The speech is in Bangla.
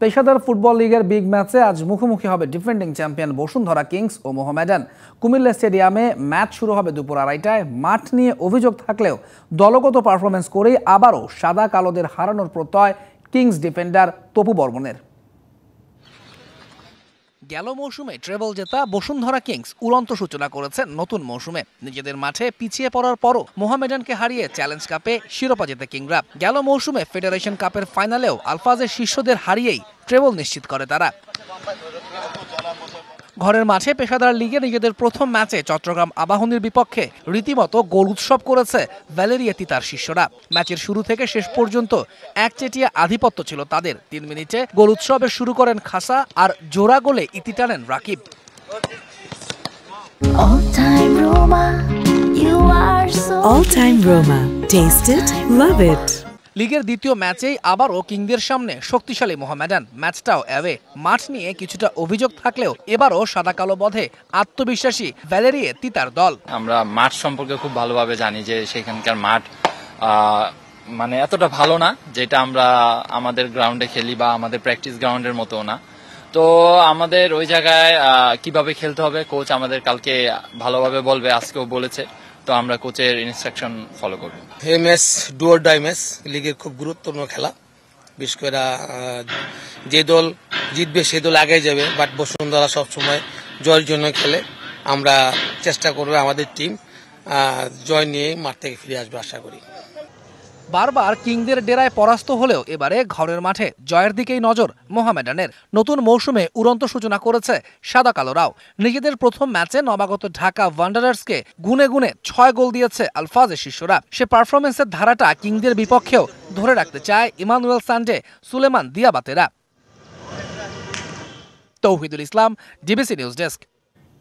পেশাদার ফুটবল লিগের বিগ ম্যাচে আজ মুখোমুখি হবে ডিফেন্ডিং চ্যাম্পিয়ন বসুন্ধরা কিংস ও মোহামেডান। কুমিল্লা স্টেডিয়ামে ম্যাচ শুরু হবে দুপুর 2:30টায়। মাঠ নিয়ে অভিযোগ থাকলেও দলগত পারফরমেন্স করেই আবারও সাদা কালোদের হারানোর প্রত্যয় কিংস ডিফেন্ডার তপু বর্মনের। গেল মৌসুমে ট্রেবল জেতা বসুন্ধরা কিংস উড়ন্ত সূচনা করেছে নতুন মৌসুমে। নিজেদের মাঠে পিছিয়ে পড়ার পরও মোহামেডানকে হারিয়ে চ্যালেঞ্জ কাপে শিরোপা জেতে কিংরা। গেল মৌসুমে ফেডারেশন কাপের ফাইনালেও আলফাজের শিষ্যদের হারিয়েই ট্রেবল নিশ্চিত করে তারা। ঘরের মাঠে পেশাদার লিগে নিজেদের প্রথম ম্যাচে চট্টগ্রাম আবাহনীর বিপক্ষে রীতিমতো গোল উৎসব করেছে ভ্যালেরিয়া তিতার শিষ্যরা। ম্যাচের শুরু থেকে শেষ পর্যন্ত একচেটিয়া আধিপত্য ছিল তাদের। 3 মিনিটে গোল উৎসবে শুরু করেন খাসা, আর জোড়া গোলে ইতি টানেন Rakib. All time Roma. Taste it, love it. লিগের দ্বিতীয় ম্যাচেই আবারও কিংদের সামনে শক্তিশালী মোহামেডান। ম্যাচটাও অ্যাওয়ে। মাঠ নিয়ে কিছুটা অভিযোগ থাকলেও এবারও সাদা কালো বধে আত্মবিশ্বাসী ভ্যালেরিয়া তিতার দল। আমরা মাঠ সম্পর্কে খুব ভালোভাবে জানি যে সেখানকার মাঠ মানে এতটা ভালো না যেটা আমরা আমাদের গ্রাউন্ডে খেলি বা আমাদের প্র্যাকটিস গ্রাউন্ডের মতো না। তো আমাদের ওই জায়গায় কিভাবে খেলতে হবে কোচ আমাদের কালকে ভালোভাবে বলবে, আজকেও বলেছে। তো আমরা কোচের ইনস্ট্রাকশন ফলো করব। এই match do or die match, লিগের খুব গুরুত্বপূর্ণ খেলা। বিশেষ করে যে দল জিতবে সেই দল আগে যাবে, বাট বসুন্ধরা সবসময় জয়ের জন্য খেলে। আমরা চেষ্টা করবো আমাদের টিম জয় নিয়ে মাঠ থেকে ফিরে আসবে আশা করি। বারবার কিংদের ডেরায় পরাস্ত হলেও এবারে ঘরের মাঠে জয়ের দিকেই নজর মোহামেডানের। নতুন মৌসুমে উড়ন্ত সূচনা করেছে সাদা কালোরাও। নিজেদের প্রথম ম্যাচে নবাগত ঢাকা ওয়ান্ডারার্সকে গুনে গুনে 6 গোল দিয়েছে আলফাজের শিষ্যরা। সে পারফরমেন্সের ধারাটা কিংদের বিপক্ষেও ধরে রাখতে চায় ইমানুয়েল সান্ডে, সুলেমান দিয়াবাতেরা। তৌহিদুল ইসলাম, ডিবিসি নিউজ ডেস্ক।